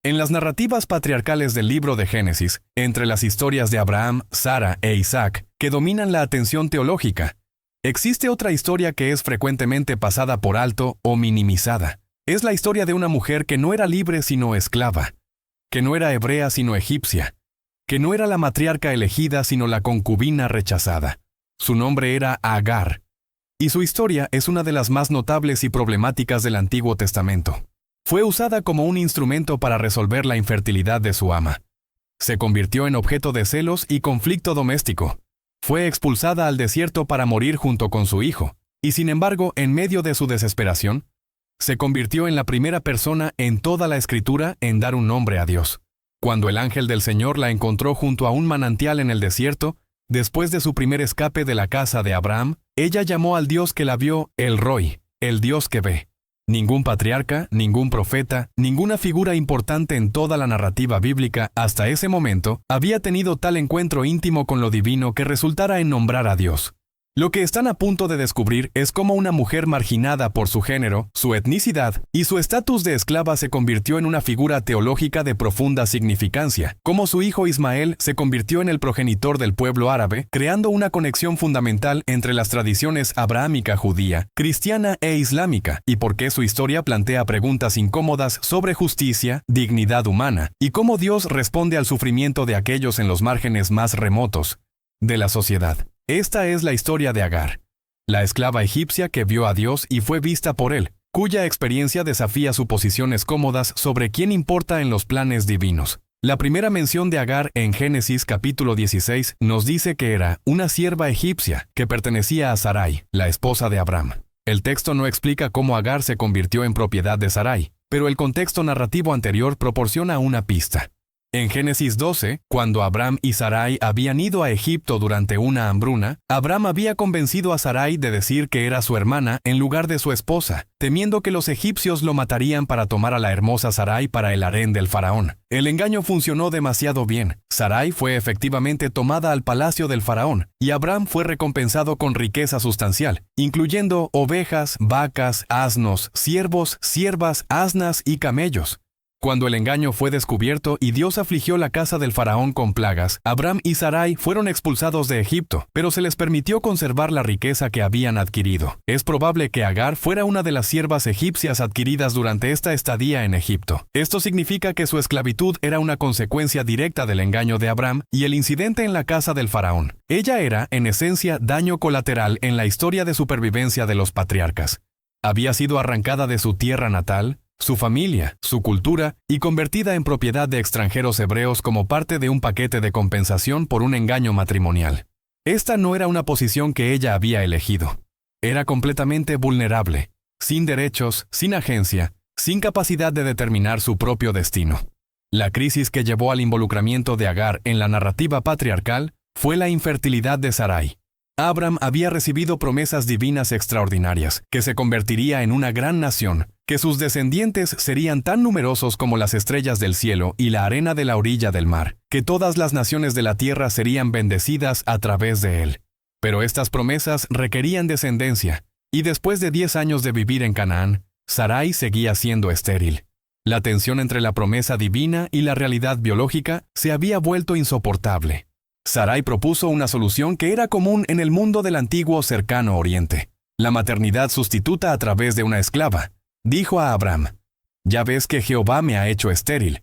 En las narrativas patriarcales del libro de Génesis, entre las historias de Abraham, Sara e Isaac, que dominan la atención teológica, existe otra historia que es frecuentemente pasada por alto o minimizada. Es la historia de una mujer que no era libre sino esclava, que no era hebrea sino egipcia, que no era la matriarca elegida sino la concubina rechazada. Su nombre era Agar, y su historia es una de las más notables y problemáticas del Antiguo Testamento. Fue usada como un instrumento para resolver la infertilidad de su ama. Se convirtió en objeto de celos y conflicto doméstico. Fue expulsada al desierto para morir junto con su hijo, y sin embargo, en medio de su desesperación, se convirtió en la primera persona en toda la Escritura en dar un nombre a Dios. Cuando el ángel del Señor la encontró junto a un manantial en el desierto, después de su primer escape de la casa de Abraham, ella llamó al Dios que la vio El Roi, el Dios que ve. Ningún patriarca, ningún profeta, ninguna figura importante en toda la narrativa bíblica hasta ese momento había tenido tal encuentro íntimo con lo divino que resultara en nombrar a Dios. Lo que están a punto de descubrir es cómo una mujer marginada por su género, su etnicidad y su estatus de esclava se convirtió en una figura teológica de profunda significancia, cómo su hijo Ismael se convirtió en el progenitor del pueblo árabe, creando una conexión fundamental entre las tradiciones abrahámica judía, cristiana e islámica, y por qué su historia plantea preguntas incómodas sobre justicia, dignidad humana, y cómo Dios responde al sufrimiento de aquellos en los márgenes más remotos de la sociedad. Esta es la historia de Agar, la esclava egipcia que vio a Dios y fue vista por él, cuya experiencia desafía suposiciones cómodas sobre quién importa en los planes divinos. La primera mención de Agar en Génesis capítulo 16 nos dice que era una sierva egipcia que pertenecía a Sarai, la esposa de Abraham. El texto no explica cómo Agar se convirtió en propiedad de Sarai, pero el contexto narrativo anterior proporciona una pista. En Génesis 12, cuando Abraham y Sarai habían ido a Egipto durante una hambruna, Abraham había convencido a Sarai de decir que era su hermana en lugar de su esposa, temiendo que los egipcios lo matarían para tomar a la hermosa Sarai para el harén del faraón. El engaño funcionó demasiado bien. Sarai fue efectivamente tomada al palacio del faraón, y Abraham fue recompensado con riqueza sustancial, incluyendo ovejas, vacas, asnos, siervos, siervas, asnas y camellos. Cuando el engaño fue descubierto y Dios afligió la casa del faraón con plagas, Abraham y Sarai fueron expulsados de Egipto, pero se les permitió conservar la riqueza que habían adquirido. Es probable que Agar fuera una de las siervas egipcias adquiridas durante esta estadía en Egipto. Esto significa que su esclavitud era una consecuencia directa del engaño de Abraham y el incidente en la casa del faraón. Ella era, en esencia, daño colateral en la historia de supervivencia de los patriarcas. Había sido arrancada de su tierra natal, su familia, su cultura, y convertida en propiedad de extranjeros hebreos como parte de un paquete de compensación por un engaño matrimonial. Esta no era una posición que ella había elegido. Era completamente vulnerable, sin derechos, sin agencia, sin capacidad de determinar su propio destino. La crisis que llevó al involucramiento de Agar en la narrativa patriarcal fue la infertilidad de Sarai. Abraham había recibido promesas divinas extraordinarias, que se convertiría en una gran nación, que sus descendientes serían tan numerosos como las estrellas del cielo y la arena de la orilla del mar, que todas las naciones de la tierra serían bendecidas a través de él. Pero estas promesas requerían descendencia, y después de 10 años de vivir en Canaán, Sarai seguía siendo estéril. La tensión entre la promesa divina y la realidad biológica se había vuelto insoportable. Sarai propuso una solución que era común en el mundo del antiguo cercano oriente: la maternidad sustituta a través de una esclava. Dijo a Abraham: «Ya ves que Jehová me ha hecho estéril.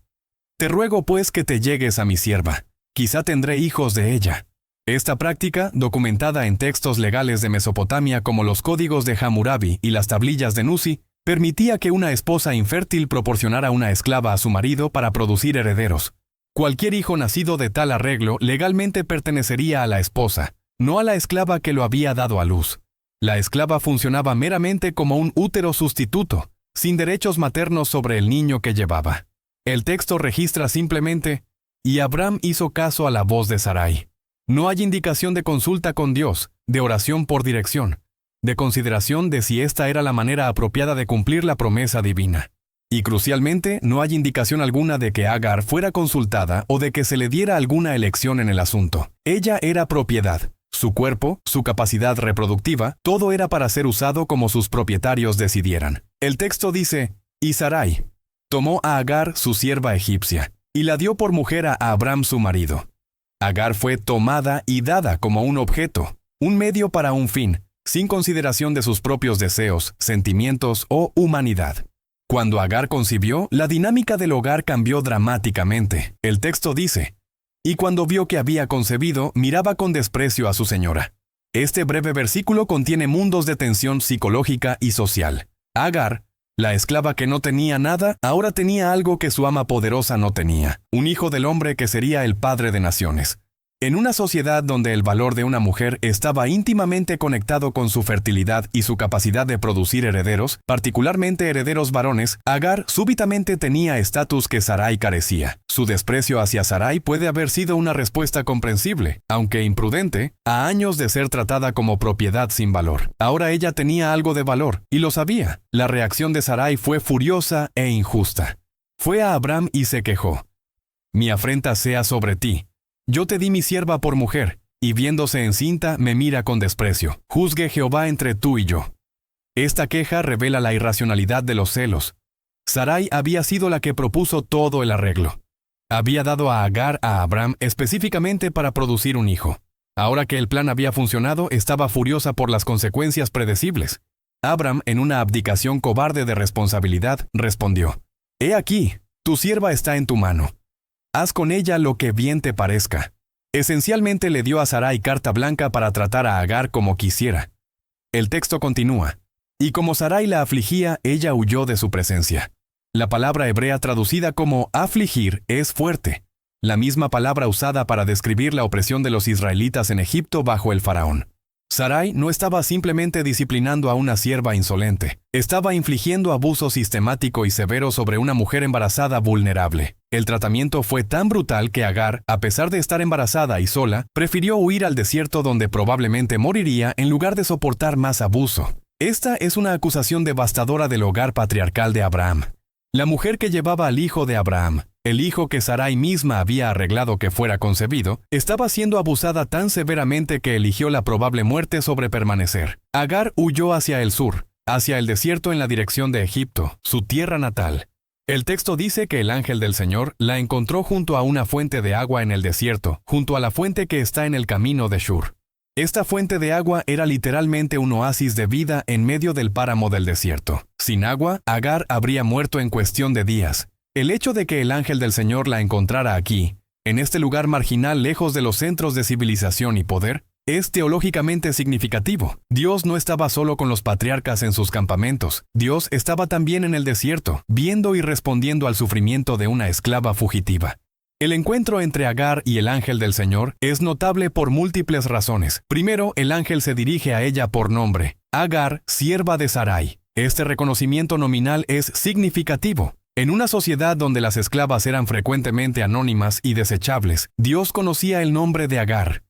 Te ruego pues que te llegues a mi sierva. Quizá tendré hijos de ella». Esta práctica, documentada en textos legales de Mesopotamia como los códigos de Hammurabi y las tablillas de Nuzi, permitía que una esposa infértil proporcionara una esclava a su marido para producir herederos. Cualquier hijo nacido de tal arreglo legalmente pertenecería a la esposa, no a la esclava que lo había dado a luz. La esclava funcionaba meramente como un útero sustituto, sin derechos maternos sobre el niño que llevaba. El texto registra simplemente: «Y Abraham hizo caso a la voz de Sarai». No hay indicación de consulta con Dios, de oración por dirección, de consideración de si esta era la manera apropiada de cumplir la promesa divina. Y crucialmente, no hay indicación alguna de que Agar fuera consultada o de que se le diera alguna elección en el asunto. Ella era propiedad. Su cuerpo, su capacidad reproductiva, todo era para ser usado como sus propietarios decidieran. El texto dice: «Y Sarai». tomó a Agar, su sierva egipcia, y la dio por mujer a Abram su marido. Agar fue tomada y dada como un objeto, un medio para un fin, sin consideración de sus propios deseos, sentimientos o humanidad. Cuando Agar concibió, la dinámica del hogar cambió dramáticamente. El texto dice, y cuando vio que había concebido, miraba con desprecio a su señora. Este breve versículo contiene mundos de tensión psicológica y social. Agar, la esclava que no tenía nada, ahora tenía algo que su ama poderosa no tenía, un hijo del hombre que sería el padre de naciones. En una sociedad donde el valor de una mujer estaba íntimamente conectado con su fertilidad y su capacidad de producir herederos, particularmente herederos varones, Agar súbitamente tenía estatus que Sarai carecía. Su desprecio hacia Sarai puede haber sido una respuesta comprensible, aunque imprudente, a años de ser tratada como propiedad sin valor. Ahora ella tenía algo de valor, y lo sabía. La reacción de Sarai fue furiosa e injusta. Fue a Abram y se quejó. «Mi afrenta sea sobre ti. Yo te di mi sierva por mujer, y viéndose encinta me mira con desprecio. Juzgue Jehová entre tú y yo». Esta queja revela la irracionalidad de los celos. Sarai había sido la que propuso todo el arreglo. Había dado a Agar a Abram específicamente para producir un hijo. Ahora que el plan había funcionado, estaba furiosa por las consecuencias predecibles. Abram, en una abdicación cobarde de responsabilidad, respondió: «He aquí, tu sierva está en tu mano. Haz con ella lo que bien te parezca». Esencialmente le dio a Sarai carta blanca para tratar a Agar como quisiera. El texto continúa: «Y como Sarai la afligía, ella huyó de su presencia». La palabra hebrea traducida como afligir es fuerte, la misma palabra usada para describir la opresión de los israelitas en Egipto bajo el faraón. Sarai no estaba simplemente disciplinando a una sierva insolente, estaba infligiendo abuso sistemático y severo sobre una mujer embarazada vulnerable. El tratamiento fue tan brutal que Agar, a pesar de estar embarazada y sola, prefirió huir al desierto donde probablemente moriría en lugar de soportar más abuso. Esta es una acusación devastadora del hogar patriarcal de Abraham. La mujer que llevaba al hijo de Abraham, el hijo que Sarai misma había arreglado que fuera concebido, estaba siendo abusada tan severamente que eligió la probable muerte sobre permanecer. Agar huyó hacia el sur, hacia el desierto en la dirección de Egipto, su tierra natal. El texto dice que el ángel del Señor la encontró junto a una fuente de agua en el desierto, junto a la fuente que está en el camino de Shur. Esta fuente de agua era literalmente un oasis de vida en medio del páramo del desierto. Sin agua, Agar habría muerto en cuestión de días. El hecho de que el ángel del Señor la encontrara aquí, en este lugar marginal lejos de los centros de civilización y poder, es teológicamente significativo. Dios no estaba solo con los patriarcas en sus campamentos. Dios estaba también en el desierto, viendo y respondiendo al sufrimiento de una esclava fugitiva. El encuentro entre Agar y el ángel del Señor es notable por múltiples razones. Primero, el ángel se dirige a ella por nombre: Agar, sierva de Sarai. Este reconocimiento nominal es significativo. En una sociedad donde las esclavas eran frecuentemente anónimas y desechables, Dios conocía el nombre de Agar.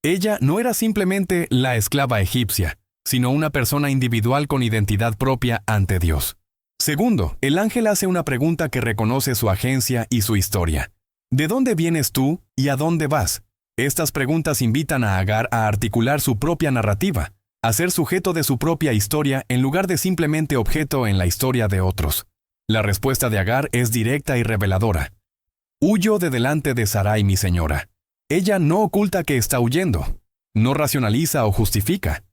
Ella no era simplemente la esclava egipcia, sino una persona individual con identidad propia ante Dios. Segundo, el ángel hace una pregunta que reconoce su agencia y su historia. ¿De dónde vienes tú y a dónde vas? Estas preguntas invitan a Agar a articular su propia narrativa, a ser sujeto de su propia historia en lugar de simplemente objeto en la historia de otros. La respuesta de Agar es directa y reveladora. «Huyo de delante de Sarai, mi señora». Ella no oculta que está huyendo, no racionaliza o justifica.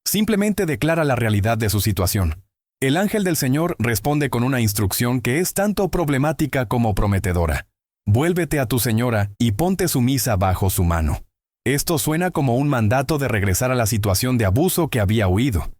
Simplemente declara la realidad de su situación. El ángel del Señor responde con una instrucción que es tanto problemática como prometedora. «Vuélvete a tu señora y ponte sumisa bajo su mano». Esto suena como un mandato de regresar a la situación de abuso que había huido.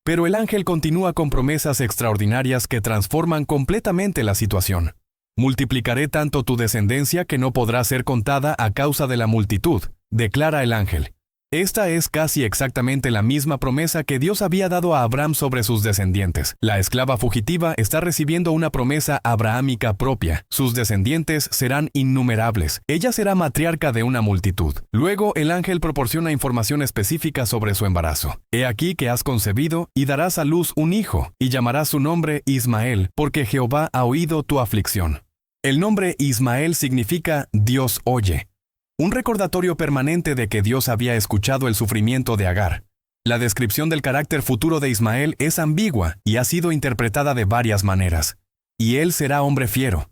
Pero el ángel continúa con promesas extraordinarias que transforman completamente la situación. «Multiplicaré tanto tu descendencia que no podrá ser contada a causa de la multitud», declara el ángel. Esta es casi exactamente la misma promesa que Dios había dado a Abraham sobre sus descendientes. La esclava fugitiva está recibiendo una promesa abrahámica propia. Sus descendientes serán innumerables. Ella será matriarca de una multitud. Luego, el ángel proporciona información específica sobre su embarazo. «He aquí que has concebido y darás a luz un hijo, y llamarás su nombre Ismael, porque Jehová ha oído tu aflicción». El nombre Ismael significa «Dios oye». Un recordatorio permanente de que Dios había escuchado el sufrimiento de Agar. La descripción del carácter futuro de Ismael es ambigua y ha sido interpretada de varias maneras. y él será hombre fiero.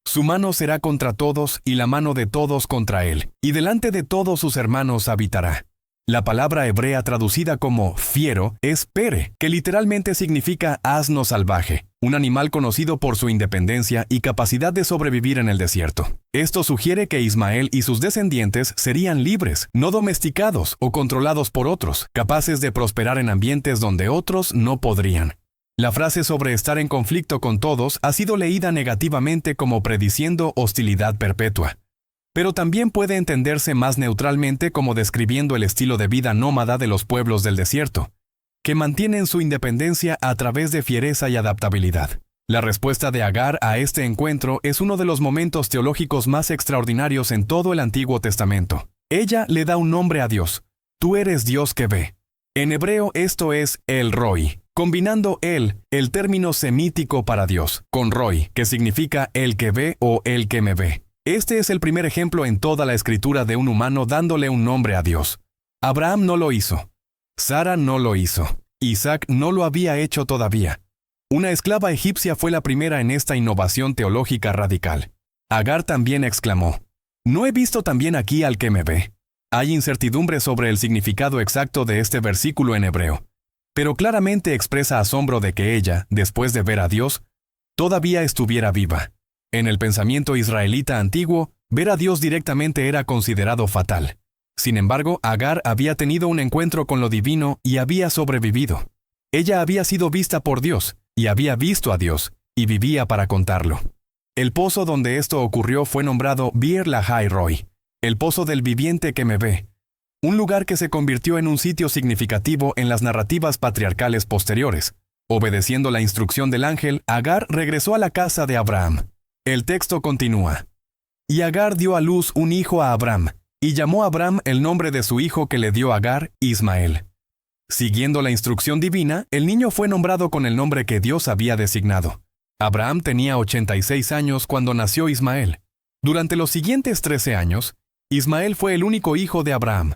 Su mano será contra todos y la mano de todos contra él, y delante de todos sus hermanos habitará. La palabra hebrea traducida como fiero es pere, que literalmente significa asno salvaje, un animal conocido por su independencia y capacidad de sobrevivir en el desierto. Esto sugiere que Ismael y sus descendientes serían libres, no domesticados o controlados por otros, capaces de prosperar en ambientes donde otros no podrían. La frase sobre estar en conflicto con todos ha sido leída negativamente como prediciendo hostilidad perpetua. Pero también puede entenderse más neutralmente como describiendo el estilo de vida nómada de los pueblos del desierto, que mantienen su independencia a través de fiereza y adaptabilidad. La respuesta de Agar a este encuentro es uno de los momentos teológicos más extraordinarios en todo el Antiguo Testamento. Ella le da un nombre a Dios. Tú eres Dios que ve. En hebreo esto es El Roi, combinando el término semítico para Dios, con Roi, que significa el que ve o el que me ve. Este es el primer ejemplo en toda la Escritura de un humano dándole un nombre a Dios. Abraham no lo hizo. Sara no lo hizo. Isaac no lo había hecho todavía. Una esclava egipcia fue la primera en esta innovación teológica radical. Agar también exclamó: ¿No he visto también aquí al que me ve? Hay incertidumbre sobre el significado exacto de este versículo en hebreo, pero claramente expresa asombro de que ella, después de ver a Dios, todavía estuviera viva. En el pensamiento israelita antiguo, ver a Dios directamente era considerado fatal. Sin embargo, Agar había tenido un encuentro con lo divino y había sobrevivido. Ella había sido vista por Dios, y había visto a Dios, y vivía para contarlo. El pozo donde esto ocurrió fue nombrado Bir Lahai Roi, el pozo del viviente que me ve, un lugar que se convirtió en un sitio significativo en las narrativas patriarcales posteriores. Obedeciendo la instrucción del ángel, Agar regresó a la casa de Abraham. El texto continúa: Y Agar dio a luz un hijo a Abraham, y llamó a Abraham el nombre de su hijo que le dio Agar, Ismael. Siguiendo la instrucción divina, el niño fue nombrado con el nombre que Dios había designado. Abraham tenía 86 años cuando nació Ismael. Durante los siguientes 13 años, Ismael fue el único hijo de Abraham,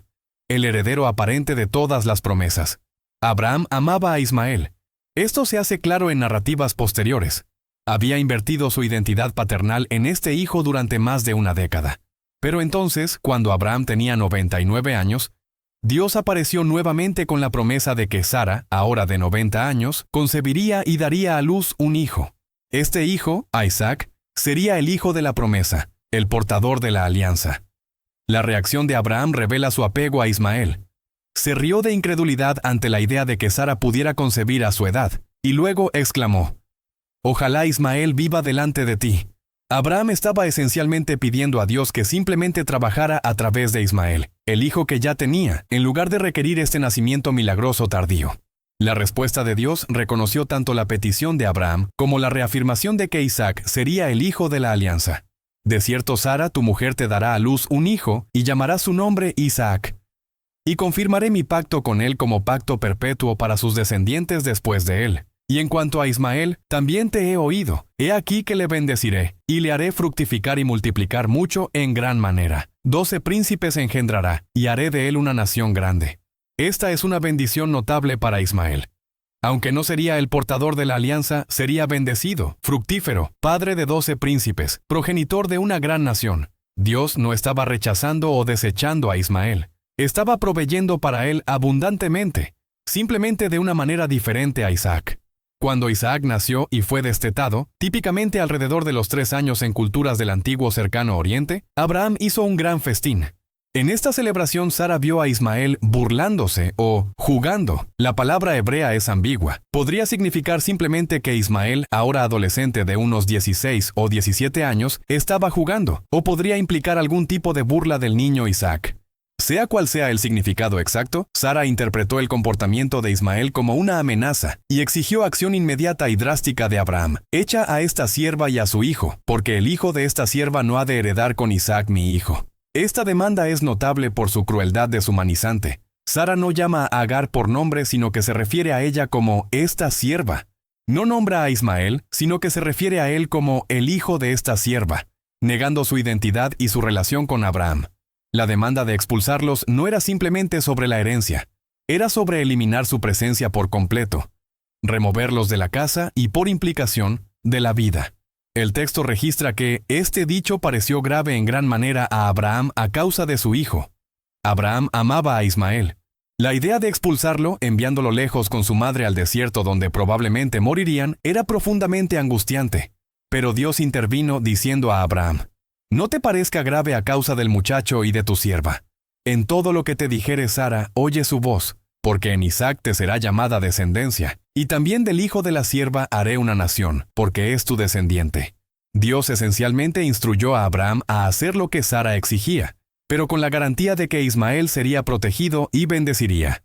el heredero aparente de todas las promesas. Abraham amaba a Ismael. Esto se hace claro en narrativas posteriores. Había invertido su identidad paternal en este hijo durante más de una década. Pero entonces, cuando Abraham tenía 99 años, Dios apareció nuevamente con la promesa de que Sara, ahora de 90 años, concebiría y daría a luz un hijo. Este hijo, Isaac, sería el hijo de la promesa, el portador de la alianza. La reacción de Abraham revela su apego a Ismael. Se rió de incredulidad ante la idea de que Sara pudiera concebir a su edad, y luego exclamó: Ojalá Ismael viva delante de ti. Abraham estaba esencialmente pidiendo a Dios que simplemente trabajara a través de Ismael, el hijo que ya tenía, en lugar de requerir este nacimiento milagroso tardío. La respuesta de Dios reconoció tanto la petición de Abraham como la reafirmación de que Isaac sería el hijo de la alianza. De cierto, Sara, tu mujer, te dará a luz un hijo y llamará su nombre Isaac. Y confirmaré mi pacto con él como pacto perpetuo para sus descendientes después de él. Y en cuanto a Ismael, también te he oído. He aquí que le bendeciré, y le haré fructificar y multiplicar mucho en gran manera. 12 príncipes engendrará, y haré de él una nación grande. Esta es una bendición notable para Ismael. Aunque no sería el portador de la alianza, sería bendecido, fructífero, padre de 12 príncipes, progenitor de una gran nación. Dios no estaba rechazando o desechando a Ismael. Estaba proveyendo para él abundantemente, simplemente de una manera diferente a Isaac. Cuando Isaac nació y fue destetado, típicamente alrededor de los 3 años en culturas del antiguo cercano oriente, Abraham hizo un gran festín. En esta celebración Sara vio a Ismael burlándose o jugando. La palabra hebrea es ambigua. Podría significar simplemente que Ismael, ahora adolescente de unos 16 o 17 años, estaba jugando, o podría implicar algún tipo de burla del niño Isaac. Sea cual sea el significado exacto, Sara interpretó el comportamiento de Ismael como una amenaza y exigió acción inmediata y drástica de Abraham. Echa a esta sierva y a su hijo, porque el hijo de esta sierva no ha de heredar con Isaac mi hijo. Esta demanda es notable por su crueldad deshumanizante. Sara no llama a Agar por nombre, sino que se refiere a ella como esta sierva. No nombra a Ismael, sino que se refiere a él como el hijo de esta sierva, negando su identidad y su relación con Abraham. La demanda de expulsarlos no era simplemente sobre la herencia, era sobre eliminar su presencia por completo, removerlos de la casa y, por implicación, de la vida. El texto registra que este dicho pareció grave en gran manera a Abraham a causa de su hijo. Abraham amaba a Ismael. La idea de expulsarlo, enviándolo lejos con su madre al desierto donde probablemente morirían, era profundamente angustiante. Pero Dios intervino diciendo a Abraham: «No te parezca grave a causa del muchacho y de tu sierva. En todo lo que te dijere Sara, oye su voz, porque en Isaac te será llamada descendencia, y también del hijo de la sierva haré una nación, porque es tu descendiente». Dios esencialmente instruyó a Abraham a hacer lo que Sara exigía, pero con la garantía de que Ismael sería protegido y bendeciría.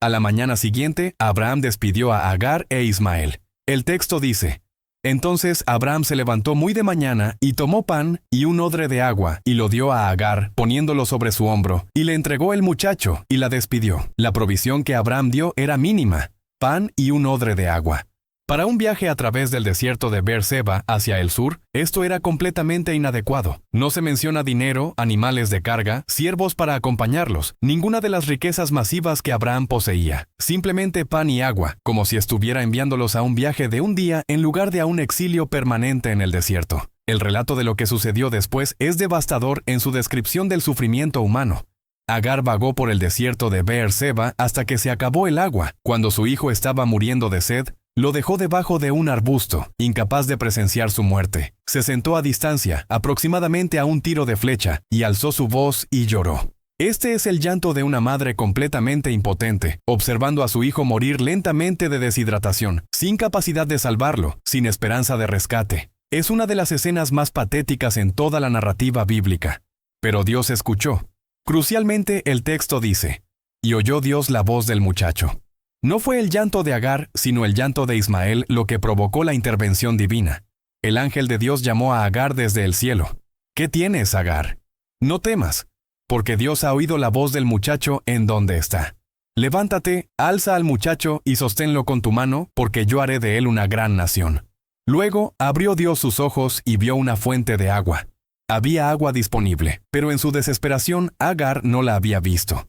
A la mañana siguiente, Abraham despidió a Agar e Ismael. El texto dice: «Entonces Abraham se levantó muy de mañana y tomó pan y un odre de agua y lo dio a Agar, poniéndolo sobre su hombro, y le entregó el muchacho y la despidió». La provisión que Abraham dio era mínima: pan y un odre de agua. Para un viaje a través del desierto de Beerseba hacia el sur, esto era completamente inadecuado. No se menciona dinero, animales de carga, siervos para acompañarlos, ninguna de las riquezas masivas que Abraham poseía. Simplemente pan y agua, como si estuviera enviándolos a un viaje de un día en lugar de a un exilio permanente en el desierto. El relato de lo que sucedió después es devastador en su descripción del sufrimiento humano. Agar vagó por el desierto de Beerseba hasta que se acabó el agua. Cuando su hijo estaba muriendo de sed, lo dejó debajo de un arbusto, incapaz de presenciar su muerte. Se sentó a distancia, aproximadamente a un tiro de flecha, y alzó su voz y lloró. Este es el llanto de una madre completamente impotente, observando a su hijo morir lentamente de deshidratación, sin capacidad de salvarlo, sin esperanza de rescate. Es una de las escenas más patéticas en toda la narrativa bíblica. Pero Dios escuchó. Crucialmente, el texto dice: «Y oyó Dios la voz del muchacho». No fue el llanto de Agar, sino el llanto de Ismael lo que provocó la intervención divina. El ángel de Dios llamó a Agar desde el cielo. «¿Qué tienes, Agar? No temas, porque Dios ha oído la voz del muchacho en donde está. Levántate, alza al muchacho y sosténlo con tu mano, porque yo haré de él una gran nación». Luego abrió Dios sus ojos y vio una fuente de agua. Había agua disponible, pero en su desesperación Agar no la había visto.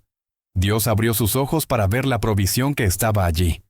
Dios abrió sus ojos para ver la provisión que estaba allí.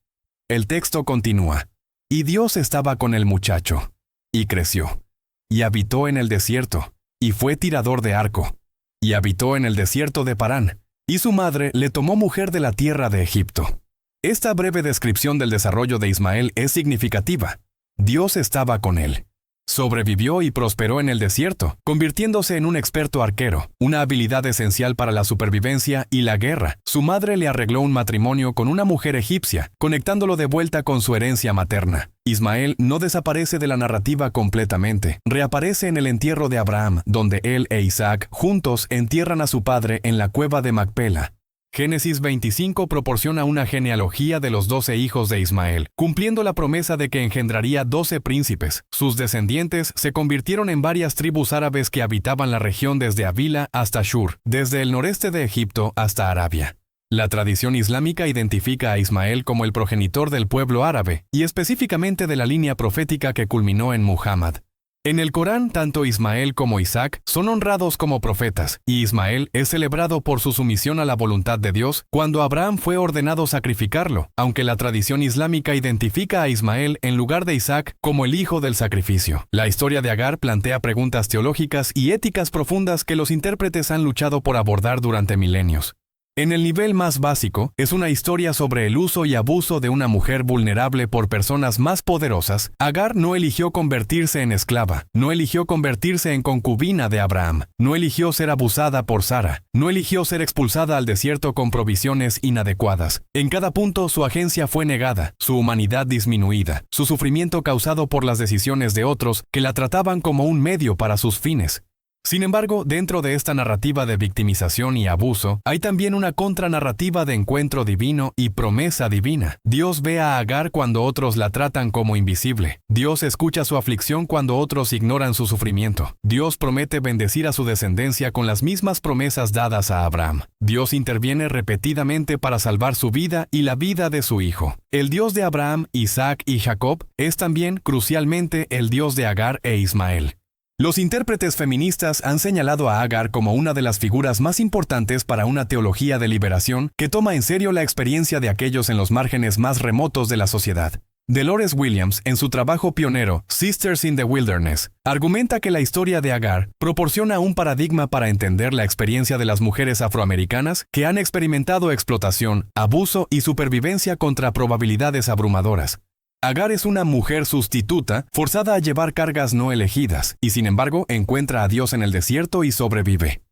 El texto continúa: «Y Dios estaba con el muchacho, y creció, y habitó en el desierto, y fue tirador de arco, y habitó en el desierto de Parán, y su madre le tomó mujer de la tierra de Egipto». Esta breve descripción del desarrollo de Ismael es significativa. Dios estaba con él. Sobrevivió y prosperó en el desierto, convirtiéndose en un experto arquero, una habilidad esencial para la supervivencia y la guerra. Su madre le arregló un matrimonio con una mujer egipcia, conectándolo de vuelta con su herencia materna. Ismael no desaparece de la narrativa completamente. Reaparece en el entierro de Abraham, donde él e Isaac juntos entierran a su padre en la cueva de Macpela. Génesis 25 proporciona una genealogía de los 12 hijos de Ismael, cumpliendo la promesa de que engendraría 12 príncipes. Sus descendientes se convirtieron en varias tribus árabes que habitaban la región desde Avila hasta Shur, desde el noreste de Egipto hasta Arabia. La tradición islámica identifica a Ismael como el progenitor del pueblo árabe, y específicamente de la línea profética que culminó en Muhammad. En el Corán, tanto Ismael como Isaac son honrados como profetas, y Ismael es celebrado por su sumisión a la voluntad de Dios cuando Abraham fue ordenado sacrificarlo, aunque la tradición islámica identifica a Ismael en lugar de Isaac como el hijo del sacrificio. La historia de Agar plantea preguntas teológicas y éticas profundas que los intérpretes han luchado por abordar durante milenios. En el nivel más básico, es una historia sobre el uso y abuso de una mujer vulnerable por personas más poderosas. Agar no eligió convertirse en esclava, no eligió convertirse en concubina de Abraham, no eligió ser abusada por Sara, no eligió ser expulsada al desierto con provisiones inadecuadas. En cada punto su agencia fue negada, su humanidad disminuida, su sufrimiento causado por las decisiones de otros que la trataban como un medio para sus fines. Sin embargo, dentro de esta narrativa de victimización y abuso, hay también una contranarrativa de encuentro divino y promesa divina. Dios ve a Agar cuando otros la tratan como invisible. Dios escucha su aflicción cuando otros ignoran su sufrimiento. Dios promete bendecir a su descendencia con las mismas promesas dadas a Abraham. Dios interviene repetidamente para salvar su vida y la vida de su hijo. El Dios de Abraham, Isaac y Jacob es también, crucialmente, el Dios de Agar e Ismael. Los intérpretes feministas han señalado a Agar como una de las figuras más importantes para una teología de liberación que toma en serio la experiencia de aquellos en los márgenes más remotos de la sociedad. Dolores Williams, en su trabajo pionero Sisters in the Wilderness, argumenta que la historia de Agar proporciona un paradigma para entender la experiencia de las mujeres afroamericanas que han experimentado explotación, abuso y supervivencia contra probabilidades abrumadoras. Agar es una mujer sustituta forzada a llevar cargas no elegidas y sin embargo encuentra a Dios en el desierto y sobrevive.